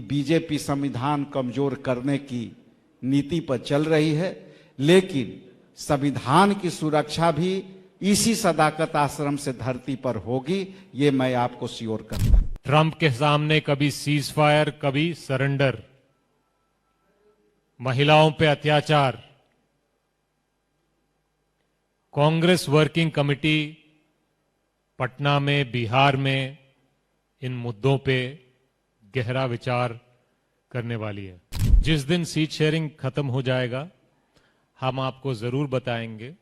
BJP संविधान कमजोर करने की नीति पर चल रही है, लेकिन संविधान की सुरक्षा भी इसी सदाकत आश्रम से धरती पर होगी, ये मैं आपको श्योर करता हूं। ट्रंप के सामने कभी सीज फायर, कभी सरेंडर, महिलाओं पे अत्याचार। कांग्रेस वर्किंग कमेटी पटना में, बिहार में इन मुद्दों पे गहरा विचार करने वाली है। जिस दिन सीट शेयरिंग खत्म हो जाएगा हम आपको जरूर बताएंगे।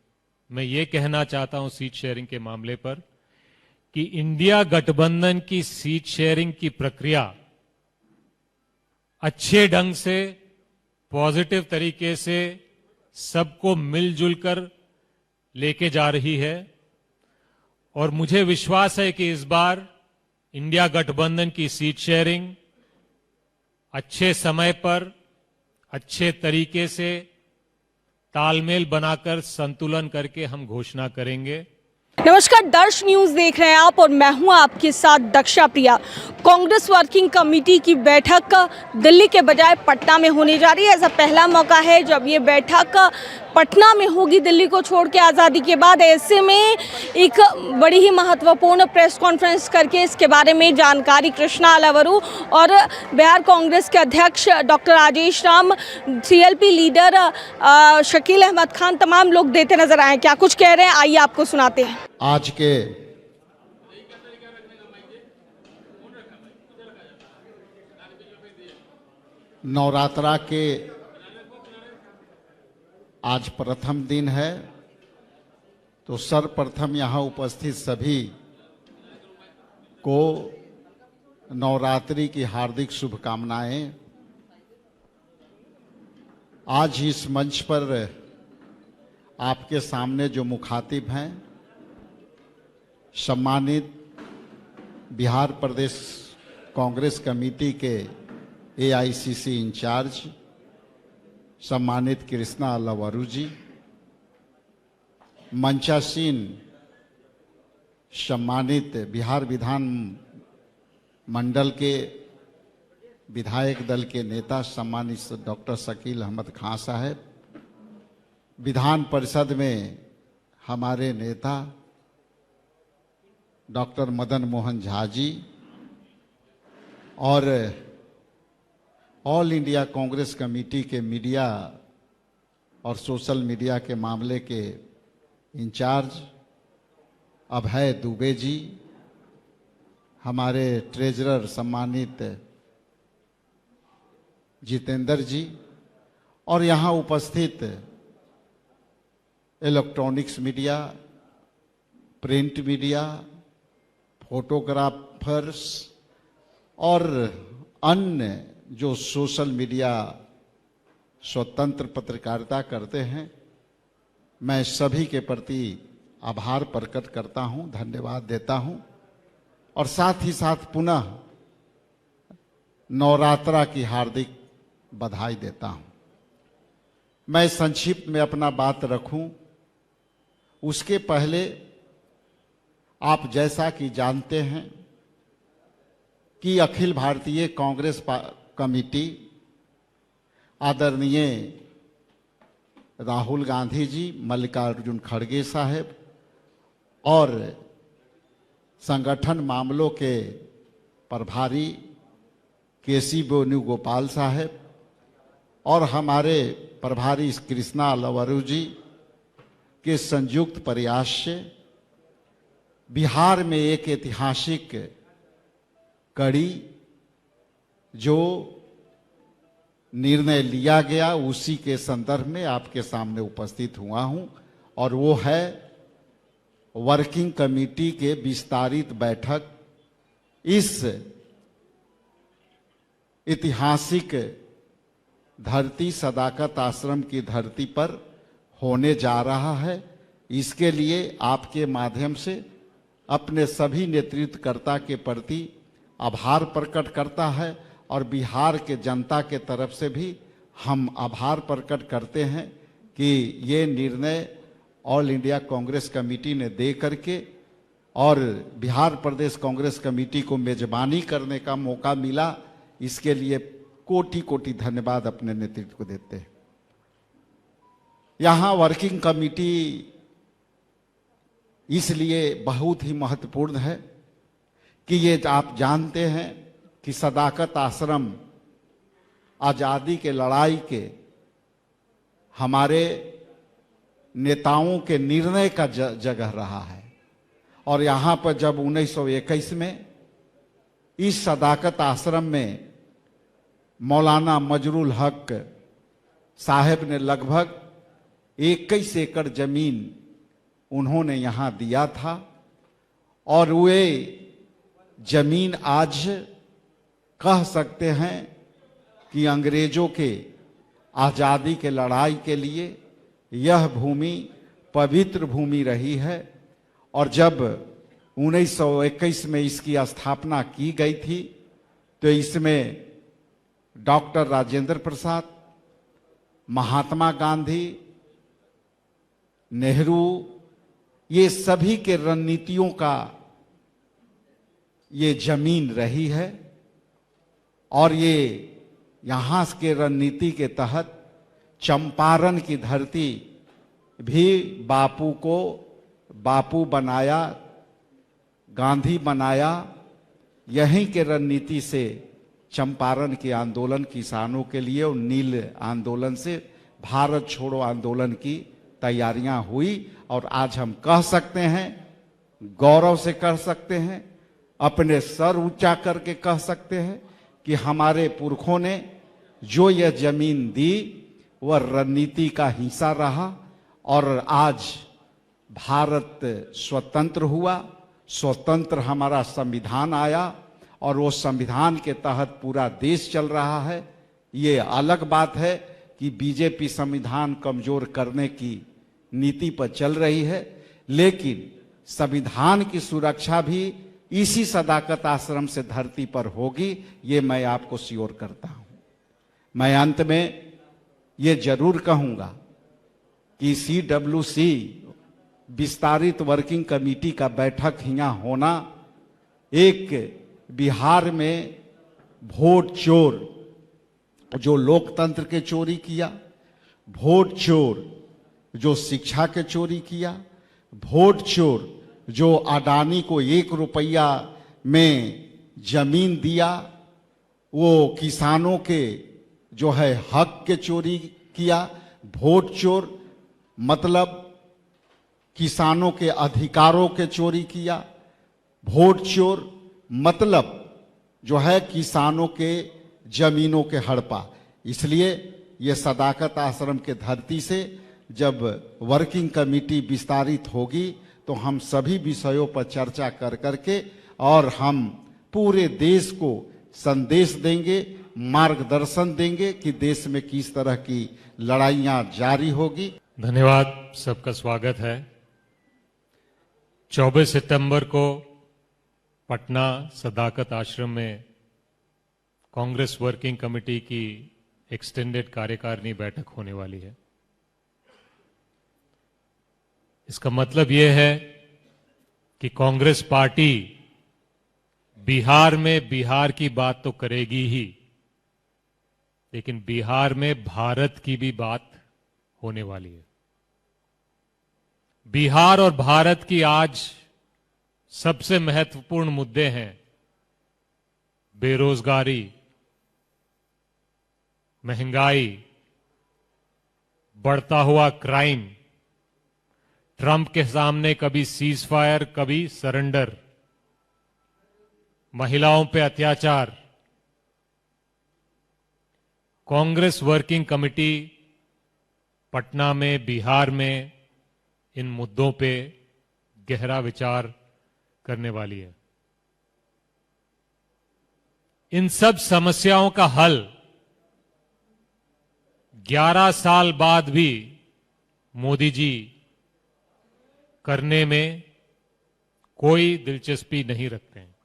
मैं ये कहना चाहता हूं सीट शेयरिंग के मामले पर कि इंडिया गठबंधन की सीट शेयरिंग की प्रक्रिया अच्छे ढंग से, पॉजिटिव तरीके से सबको मिलजुल कर लेके जा रही है और मुझे विश्वास है कि इस बार इंडिया गठबंधन की सीट शेयरिंग अच्छे समय पर, अच्छे तरीके से तालमेल बनाकर, संतुलन करके हम घोषणा करेंगे। नमस्कार, दर्श न्यूज देख रहे हैं आप और मैं हूं आपके साथ दक्षा प्रिया। कांग्रेस वर्किंग कमेटी की बैठक दिल्ली के बजाय पटना में होने जा रही है। ऐसा पहला मौका है जब ये बैठक पटना में होगी दिल्ली को छोड़ के आज़ादी के बाद। ऐसे में एक बड़ी ही महत्वपूर्ण प्रेस कॉन्फ्रेंस करके इसके बारे में जानकारी कृष्णा अलवरू और बिहार कांग्रेस के अध्यक्ष doctor Rajesh Ram, CLP leader Shakeel Ahmad Khan, तमाम लोग देते नजर आए। क्या कुछ कह रहे हैं, आइए आपको सुनाते हैं। आज के नवरात्रा के आज प्रथम दिन है, तो सर्वप्रथम यहाँ उपस्थित सभी को नवरात्रि की हार्दिक शुभकामनाएं। आज इस मंच पर आपके सामने जो मुखातिब हैं, सम्मानित बिहार प्रदेश कांग्रेस कमेटी के एआईसीसी इंचार्ज सम्मानित कृष्णा अलवरू जी, मंचासीन सम्मानित बिहार विधान मंडल के विधायक दल के नेता सम्मानित डॉक्टर शकील अहमद खान साहब, विधान परिषद में हमारे नेता डॉक्टर मदन मोहन झा जी और ऑल इंडिया कांग्रेस कमेटी के मीडिया और सोशल मीडिया के मामले के इंचार्ज अभय दुबे जी, हमारे ट्रेजरर सम्मानित जितेंद्र जी और यहाँ उपस्थित electronics media, print media, photographers और अन्य जो सोशल मीडिया स्वतंत्र पत्रकारिता करते हैं, मैं सभी के प्रति आभार प्रकट करता हूं, धन्यवाद देता हूं और साथ ही साथ पुनः नवरात्रा की हार्दिक बधाई देता हूं। मैं संक्षिप्त में अपना बात रखूं, उसके पहले आप जैसा कि जानते हैं कि अखिल भारतीय कांग्रेस कमेटी आदरणीय राहुल गांधी जी, मल्लिकार्जुन खड़गे साहब और संगठन मामलों के प्रभारी केसी वेणुगोपाल साहब और हमारे प्रभारी कृष्णा अलवरू जी के संयुक्त प्रयास से बिहार में एक ऐतिहासिक कड़ी जो निर्णय लिया गया, उसी के संदर्भ में आपके सामने उपस्थित हुआ हूं और वो है वर्किंग कमेटी के विस्तारित बैठक इस ऐतिहासिक धरती सदाकत आश्रम की धरती पर होने जा रहा है। इसके लिए आपके माध्यम से अपने सभी नेतृत्वकर्ता के प्रति आभार प्रकट करता है और बिहार के जनता के तरफ से भी हम आभार प्रकट करते हैं कि ये निर्णय ऑल इंडिया कांग्रेस कमेटी ने दे करके और बिहार प्रदेश कांग्रेस कमेटी को मेजबानी करने का मौका मिला, इसके लिए कोटि कोटि धन्यवाद अपने नेतृत्व को देते हैं। यहाँ वर्किंग कमेटी इसलिए बहुत ही महत्वपूर्ण है कि ये आप जानते हैं कि सदाकत आश्रम आज़ादी के लड़ाई के हमारे नेताओं के निर्णय का जगह रहा है। और यहाँ पर जब 1921 में इस सदाकत आश्रम में मौलाना मजरुल हक साहब ने लगभग 21 एकड़ जमीन उन्होंने यहाँ दिया था, और वे जमीन आज कह सकते हैं कि अंग्रेजों के आज़ादी के लड़ाई के लिए यह भूमि पवित्र भूमि रही है। और जब 1921 में इसकी स्थापना की गई थी तो इसमें डॉक्टर राजेंद्र प्रसाद, महात्मा गांधी, नेहरू, ये सभी के रणनीतियों का ये जमीन रही है। और ये यहाँ के रणनीति के तहत चंपारण की धरती भी बापू को बापू बनाया, गांधी बनाया। यहीं के रणनीति से चंपारण के आंदोलन किसानों के लिए और नील आंदोलन से भारत छोड़ो आंदोलन की तैयारियां हुई। और आज हम कह सकते हैं, गौरव से कह सकते हैं, अपने सर ऊंचा करके कह सकते हैं कि हमारे पुरखों ने जो यह जमीन दी वह रणनीति का हिस्सा रहा। और आज भारत स्वतंत्र हुआ, स्वतंत्र हमारा संविधान आया और वो संविधान के तहत पूरा देश चल रहा है। ये अलग बात है कि बीजेपी संविधान कमजोर करने की नीति पर चल रही है, लेकिन संविधान की सुरक्षा भी इसी सदाकत आश्रम से धरती पर होगी, ये मैं आपको श्योर करता हूं। मैं अंत में ये जरूर कहूंगा कि CWC विस्तारित वर्किंग कमेटी का बैठक यहाँ होना एक बिहार में वोट चोर जो लोकतंत्र के चोरी किया, वोट चोर जो शिक्षा के चोरी किया, वोट चोर जो अडानी को 1 रुपया में जमीन दिया, वो किसानों के जो है हक के चोरी किया। वोट चोर मतलब किसानों के अधिकारों के चोरी किया। वोट चोर मतलब जो है किसानों के जमीनों के हड़पा। इसलिए ये सदाकत आश्रम के धरती से जब वर्किंग कमेटी विस्तारित होगी तो हम सभी विषयों पर चर्चा कर करके और हम पूरे देश को संदेश देंगे, मार्गदर्शन देंगे कि देश में किस तरह की लड़ाइयां जारी होगी। धन्यवाद, सबका स्वागत है। 24 सितंबर को पटना सदाकत आश्रम में कांग्रेस वर्किंग कमेटी की एक्सटेंडेड कार्यकारिणी बैठक होने वाली है। इसका मतलब यह है कि कांग्रेस पार्टी बिहार में बिहार की बात तो करेगी ही, लेकिन बिहार में भारत की भी बात होने वाली है। बिहार और भारत की आज सबसे महत्वपूर्ण मुद्दे हैं बेरोजगारी, महंगाई, बढ़ता हुआ क्राइम, ट्रंप के सामने कभी सीज फायर कभी सरेंडर, महिलाओं पे अत्याचार। कांग्रेस वर्किंग कमेटी पटना में, बिहार में इन मुद्दों पे गहरा विचार करने वाली है। इन सब समस्याओं का हल 11 साल बाद भी मोदी जी करने में कोई दिलचस्पी नहीं रखते हैं।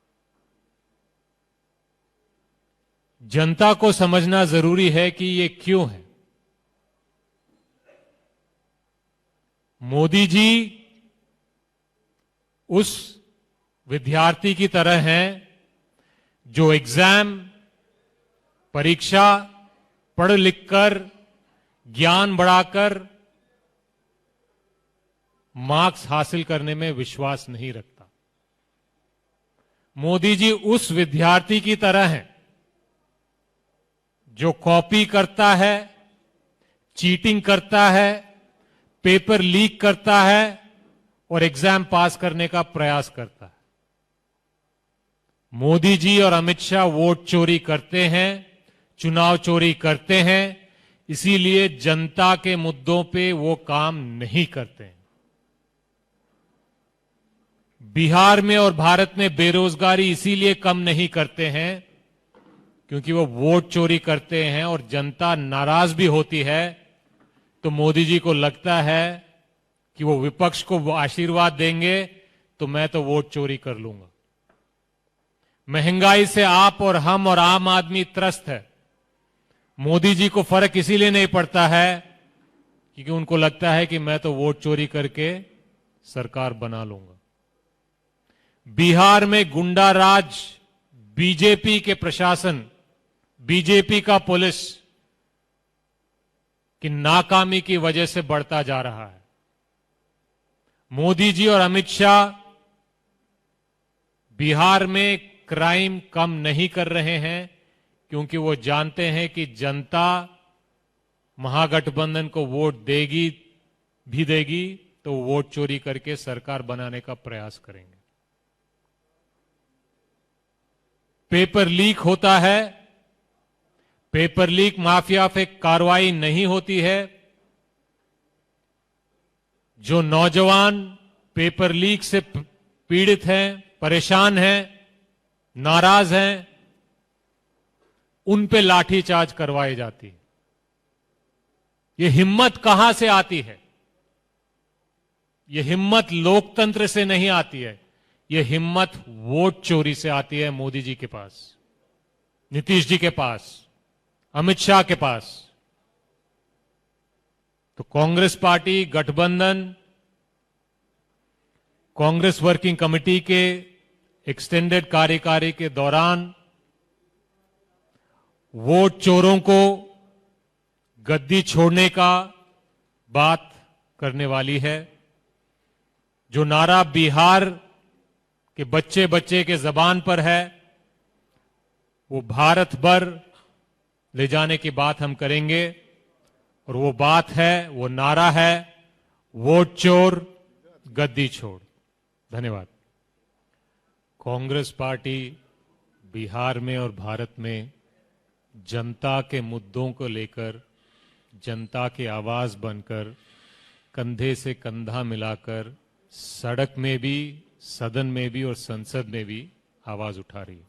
जनता को समझना जरूरी है कि ये क्यों है। मोदी जी उस विद्यार्थी की तरह हैं जो एग्जाम परीक्षा पढ़ लिखकर ज्ञान बढ़ाकर मार्क्स हासिल करने में विश्वास नहीं रखता। मोदी जी उस विद्यार्थी की तरह हैं जो कॉपी करता है, चीटिंग करता है, पेपर लीक करता है और एग्जाम पास करने का प्रयास करता है। मोदी जी और अमित शाह वोट चोरी करते हैं, चुनाव चोरी करते हैं, इसीलिए जनता के मुद्दों पे वो काम नहीं करते हैं। बिहार में और भारत में बेरोजगारी इसीलिए कम नहीं करते हैं क्योंकि वो वोट चोरी करते हैं और जनता नाराज भी होती है तो मोदी जी को लगता है कि वो विपक्ष को आशीर्वाद देंगे तो मैं तो वोट चोरी कर लूंगा। महंगाई से आप और हम और आम आदमी त्रस्त है। मोदी जी को फर्क इसीलिए नहीं पड़ता है क्योंकि उनको लगता है कि मैं तो वोट चोरी करके सरकार बना लूंगा। बिहार में गुंडा राज, बीजेपी के प्रशासन, बीजेपी का पुलिस की नाकामी की वजह से बढ़ता जा रहा है। मोदी जी और अमित शाह बिहार में क्राइम कम नहीं कर रहे हैं क्योंकि वो जानते हैं कि जनता महागठबंधन को वोट देगी भी देगी तो वोट चोरी करके सरकार बनाने का प्रयास करेंगे। पेपर लीक होता है, पेपर लीक माफिया पे कार्रवाई नहीं होती है। जो नौजवान पेपर लीक से पीड़ित हैं, परेशान हैं, नाराज हैं, उन पे लाठीचार्ज करवाई जाती है। ये हिम्मत कहां से आती है? ये हिम्मत लोकतंत्र से नहीं आती है, ये हिम्मत वोट चोरी से आती है। मोदी जी के पास, नीतीश जी के पास, अमित शाह के पास। तो कांग्रेस पार्टी गठबंधन, कांग्रेस वर्किंग कमेटी के एक्सटेंडेड कार्यकारी के दौरान वोट चोरों को गद्दी छोड़ने का बात करने वाली है। जो नारा बिहार के बच्चे बच्चे के जबान पर है वो भारत भर ले जाने की बात हम करेंगे और वो बात है, वो नारा है, वोट चोर गद्दी छोड़। धन्यवाद। कांग्रेस पार्टी बिहार में और भारत में जनता के मुद्दों को लेकर, जनता की आवाज बनकर, कंधे से कंधा मिलाकर सड़क में भी, सदन में भी और संसद में भी आवाज उठा रही है।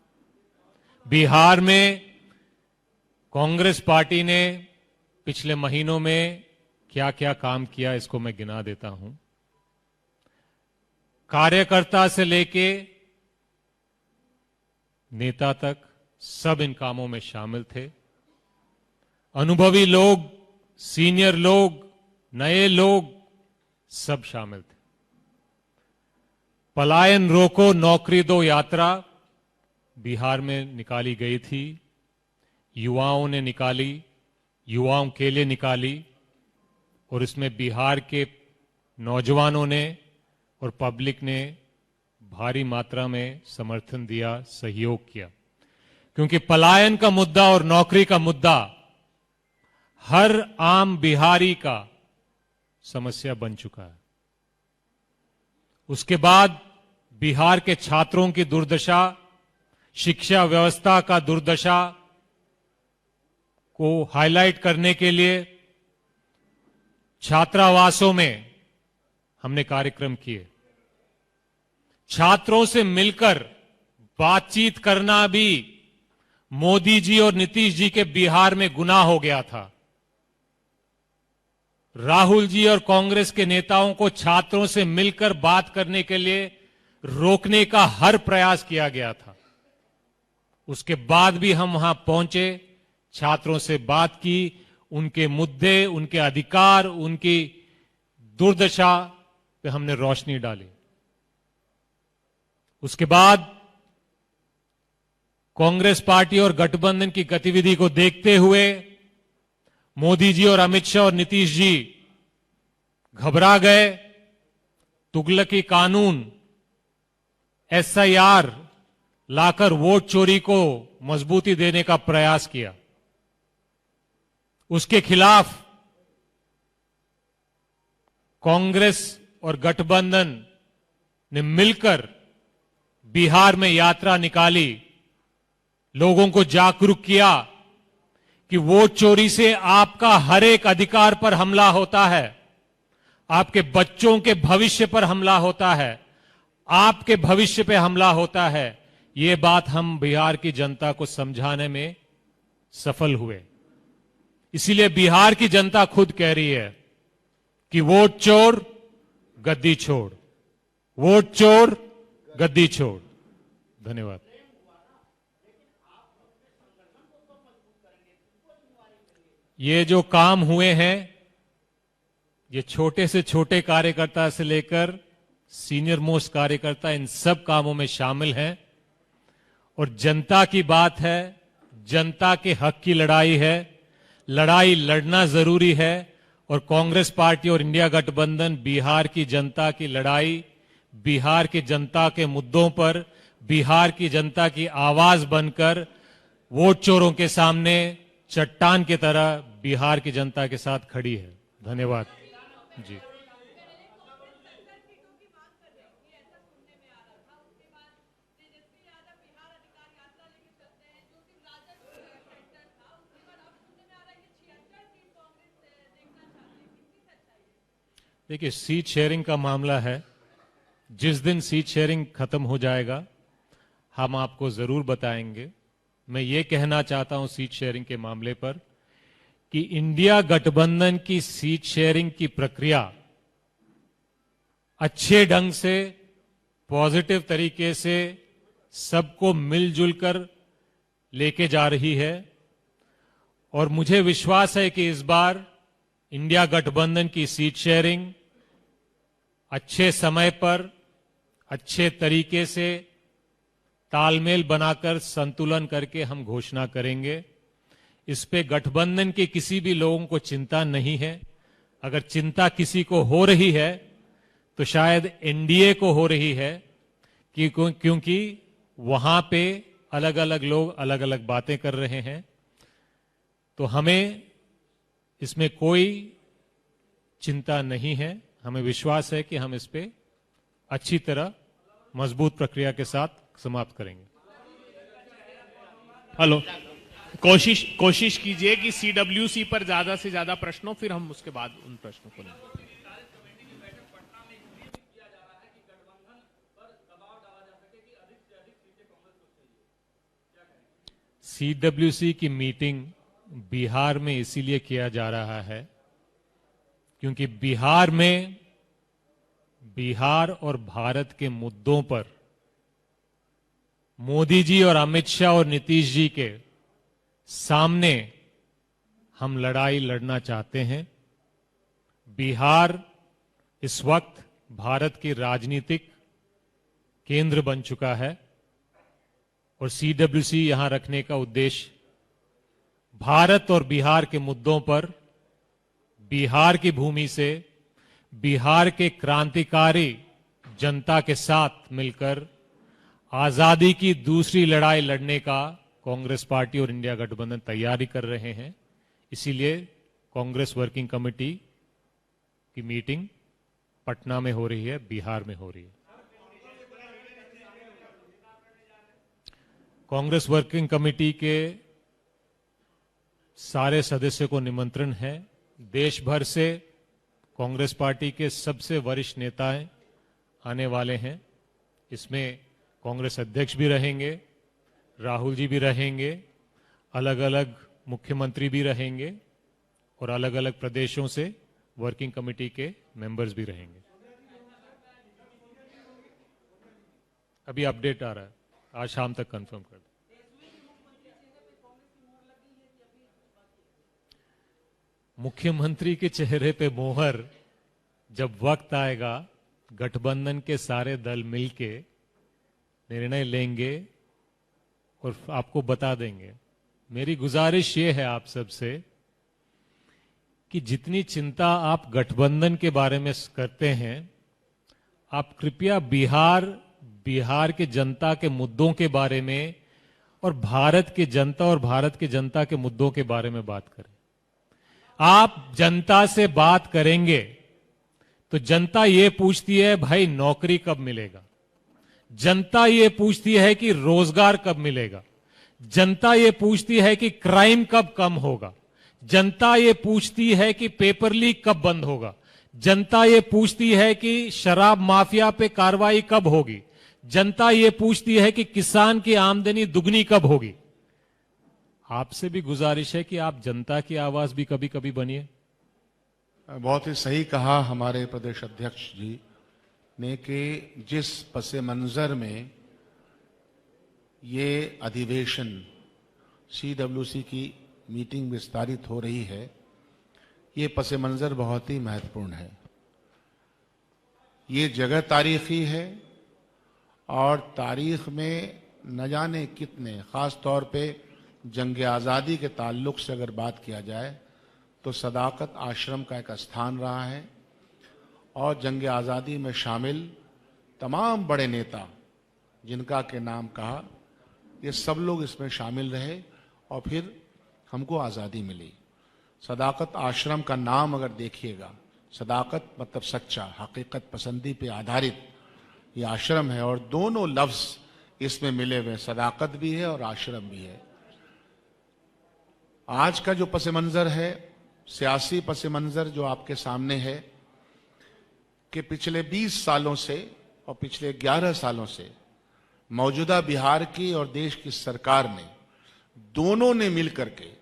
बिहार में कांग्रेस पार्टी ने पिछले महीनों में क्या क्या काम किया इसको मैं गिना देता हूं। कार्यकर्ता से लेके नेता तक सब इन कामों में शामिल थे। अनुभवी लोग, सीनियर लोग, नए लोग सब शामिल थे। पलायन रोको नौकरी दो यात्रा बिहार में निकाली गई थी। युवाओं ने निकाली, युवाओं के लिए निकाली और इसमें बिहार के नौजवानों ने और पब्लिक ने भारी मात्रा में समर्थन दिया, सहयोग किया। क्योंकि पलायन का मुद्दा और नौकरी का मुद्दा हर आम बिहारी का समस्या बन चुका है। उसके बाद बिहार के छात्रों की दुर्दशा, शिक्षा व्यवस्था का दुर्दशा को हाईलाइट करने के लिए छात्रावासों में हमने कार्यक्रम किए। छात्रों से मिलकर बातचीत करना भी मोदी जी और नीतीश जी के बिहार में गुनाह हो गया था। राहुल जी और कांग्रेस के नेताओं को छात्रों से मिलकर बात करने के लिए रोकने का हर प्रयास किया गया था। उसके बाद भी हम वहां पहुंचे, छात्रों से बात की, उनके मुद्दे, उनके अधिकार, उनकी दुर्दशा पे हमने रोशनी डाली। उसके बाद कांग्रेस पार्टी और गठबंधन की गतिविधि को देखते हुए मोदी जी और अमित शाह और नीतीश जी घबरा गए, तुगलकी कानून एसआईआर लाकर वोट चोरी को मजबूती देने का प्रयास किया। उसके खिलाफ कांग्रेस और गठबंधन ने मिलकर बिहार में यात्रा निकाली, लोगों को जागरूक किया कि वोट चोरी से आपका हर एक अधिकार पर हमला होता है, आपके बच्चों के भविष्य पर हमला होता है, आपके भविष्य पे हमला होता है। ये बात हम बिहार की जनता को समझाने में सफल हुए। इसीलिए बिहार की जनता खुद कह रही है कि वोट चोर गद्दी छोड़, वोट चोर गद्दी छोड़। धन्यवाद। ये जो काम हुए हैं, ये छोटे से छोटे कार्यकर्ता से लेकर सीनियर मोस्ट कार्यकर्ता इन सब कामों में शामिल हैं। और जनता की बात है, जनता के हक की लड़ाई है, लड़ाई लड़ना जरूरी है। और कांग्रेस पार्टी और इंडिया गठबंधन बिहार की जनता की लड़ाई, बिहार की जनता के मुद्दों पर बिहार की जनता की आवाज बनकर वोट चोरों के सामने चट्टान की तरह बिहार की जनता के साथ खड़ी है। धन्यवाद जी। देखिए, सीट शेयरिंग का मामला है, जिस दिन सीट शेयरिंग खत्म हो जाएगा हम आपको जरूर बताएंगे। मैं ये कहना चाहता हूं सीट शेयरिंग के मामले पर कि इंडिया गठबंधन की सीट शेयरिंग की प्रक्रिया अच्छे ढंग से, पॉजिटिव तरीके से सबको मिलजुल कर लेके जा रही है। और मुझे विश्वास है कि इस बार इंडिया गठबंधन की सीट शेयरिंग अच्छे समय पर, अच्छे तरीके से तालमेल बनाकर, संतुलन करके हम घोषणा करेंगे। इस पे गठबंधन के किसी भी लोगों को चिंता नहीं है। अगर चिंता किसी को हो रही है तो शायद एनडीए को हो रही है, क्योंकि वहां पे अलग अलग लोग अलग अलग बातें कर रहे हैं। तो हमें इसमें कोई चिंता नहीं है। हमें विश्वास है कि हम इस पे अच्छी तरह मजबूत प्रक्रिया के साथ समाप्त करेंगे। हेलो, कोशिश कीजिए कि सीडब्ल्यूसी पर ज्यादा से ज्यादा प्रश्न हो, फिर हम उसके बाद उन प्रश्नों को लेंगे। सीडब्ल्यूसी की मीटिंग बिहार में इसीलिए किया जा रहा है क्योंकि बिहार और भारत के मुद्दों पर मोदी जी और अमित शाह और नीतीश जी के सामने हम लड़ाई लड़ना चाहते हैं। बिहार इस वक्त भारत की राजनीतिक केंद्र बन चुका है और सीडब्ल्यूसी यहां रखने का उद्देश्य भारत और बिहार के मुद्दों पर बिहार की भूमि से बिहार के क्रांतिकारी जनता के साथ मिलकर आजादी की दूसरी लड़ाई लड़ने का कांग्रेस पार्टी और इंडिया गठबंधन तैयारी कर रहे हैं। इसीलिए कांग्रेस वर्किंग कमेटी की मीटिंग पटना में हो रही है, बिहार में हो रही है। कांग्रेस वर्किंग कमेटी के सारे सदस्यों को निमंत्रण है। देश भर से कांग्रेस पार्टी के सबसे वरिष्ठ नेताएं आने वाले हैं। इसमें कांग्रेस अध्यक्ष भी रहेंगे, राहुल जी भी रहेंगे, अलग अलग मुख्यमंत्री भी रहेंगे और अलग अलग प्रदेशों से वर्किंग कमेटी के मेंबर्स भी रहेंगे। अभी अपडेट आ रहा है, आज शाम तक कंफर्म कर दें। मुख्यमंत्री के चेहरे पे मोहर जब वक्त आएगा, गठबंधन के सारे दल मिलके निर्णय लेंगे और आपको बता देंगे। मेरी गुजारिश ये है आप सबसे कि जितनी चिंता आप गठबंधन के बारे में करते हैं, आप कृपया बिहार के जनता के मुद्दों के बारे में और भारत के जनता और भारत के जनता के मुद्दों के बारे में बात करें। आप जनता से बात करेंगे तो जनता ये पूछती है भाई नौकरी कब मिलेगा, जनता ये पूछती है कि रोजगार कब मिलेगा, जनता ये पूछती है कि क्राइम कब कम होगा, जनता ये पूछती है कि पेपर लीक कब बंद होगा, जनता ये पूछती है कि शराब माफिया पे कार्रवाई कब होगी, जनता ये पूछती है कि किसान की आमदनी दुगनी कब होगी। आपसे भी गुजारिश है कि आप जनता की आवाज भी कभी कभी बनिए। बहुत ही सही कहा हमारे प्रदेश अध्यक्ष जी ने कि जिस पसे मंजर में ये अधिवेशन CWC की मीटिंग विस्तारित हो रही है, ये पसे मंजर बहुत ही महत्वपूर्ण है। ये जगह तारीखी है और तारीख में न जाने कितने, खास तौर पे जंग आज़ादी के ताल्लुक से अगर बात किया जाए तो सदाकत आश्रम का एक स्थान रहा है और जंग आज़ादी में शामिल तमाम बड़े नेता जिनका के नाम कहा, ये सब लोग इसमें शामिल रहे और फिर हमको आज़ादी मिली। सदाकत आश्रम का नाम अगर देखिएगा, सदाकत मतलब सच्चा, हकीकत पसंदी पे आधारित ये आश्रम है और दोनों लफ्ज इसमें मिले हुए, सदाकत भी है और आश्रम भी है। आज का जो पस मंजर है, सियासी पस मंजर जो आपके सामने है कि पिछले 20 सालों से और पिछले 11 सालों से मौजूदा बिहार की और देश की सरकार ने, दोनों ने मिलकर के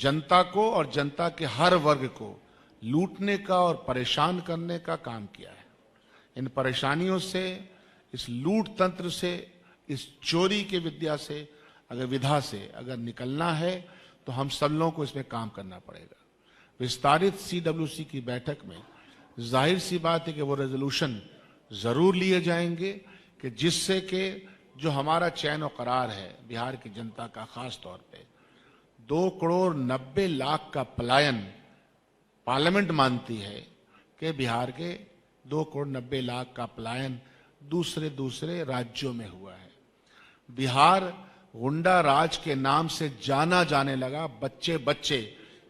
जनता को और जनता के हर वर्ग को लूटने का और परेशान करने का काम किया है। इन परेशानियों से, इस लूट तंत्र से, इस चोरी के विधा से अगर निकलना है तो हम सब लोगों को इसमें काम करना पड़ेगा। विस्तारित CWC की बैठक में जाहिर सी बात है कि वो रेजोल्यूशन जरूर लिए जाएंगे कि जिससे कि जो हमारा चैन और करार है बिहार की जनता का, खास तौर पे 2,90,00,000 का पलायन पार्लियामेंट मानती है कि बिहार के 2,90,00,000 का पलायन दूसरे राज्यों में हुआ है। बिहार गुंडा राज के नाम से जाना जाने लगा। बच्चे बच्चे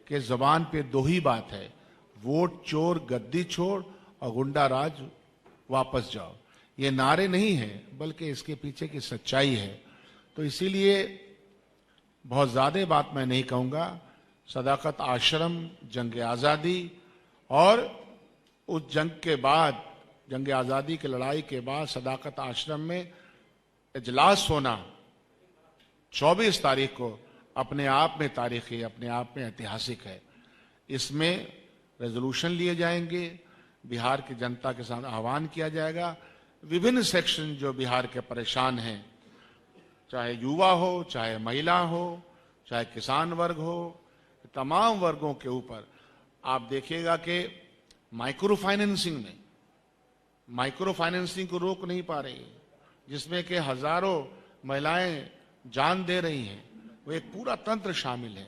के जबान पे दो ही बात है, वोट चोर गद्दी छोड़ और गुंडा राज वापस जाओ। ये नारे नहीं हैं बल्कि इसके पीछे की सच्चाई है। तो इसीलिए बहुत ज्यादा बात मैं नहीं कहूंगा। सदाकत आश्रम, जंग आज़ादी और उस जंग के बाद, जंग आज़ादी की लड़ाई के बाद सदाकत आश्रम में इजलास होना 24 तारीख को अपने आप में तारीखी, अपने आप में ऐतिहासिक है। इसमें रेजोल्यूशन लिए जाएंगे, बिहार की जनता के सामने आह्वान किया जाएगा। विभिन्न सेक्शन जो बिहार के परेशान हैं, चाहे युवा हो, चाहे महिला हो, चाहे किसान वर्ग हो, तमाम वर्गों के ऊपर आप देखिएगा कि माइक्रो फाइनेंसिंग को रोक नहीं पा रही है, जिसमें कि हजारों महिलाएं जान दे रही हैं, वो एक पूरा तंत्र शामिल है।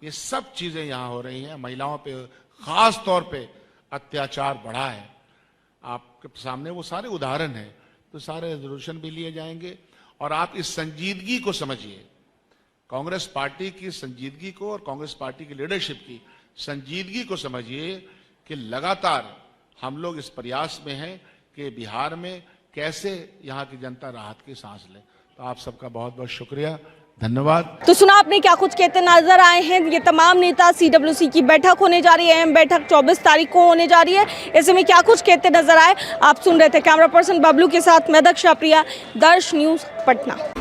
ये सब चीजें यहां हो रही हैं। महिलाओं पे खास तौर पे अत्याचार बढ़ा है। आपके सामने वो सारे उदाहरण हैं। तो सारे रेजोल्यूशन भी लिए जाएंगे और आप इस संजीदगी को समझिए, कांग्रेस पार्टी की संजीदगी को और कांग्रेस पार्टी की लीडरशिप की संजीदगी को समझिए कि लगातार हम लोग इस प्रयास में हैं कि बिहार में कैसे यहाँ की जनता राहत की सांस ले। तो आप सबका बहुत बहुत शुक्रिया, धन्यवाद। तो सुना आपने क्या कुछ कहते नजर आए हैं ये तमाम नेता। CWC की बैठक होने जा रही है, अहम बैठक 24 तारीख को होने जा रही है। ऐसे में क्या कुछ कहते नजर आए आप सुन रहे थे। कैमरा पर्सन बबलू के साथ मैं दक्षा प्रिया, दर्श न्यूज पटना।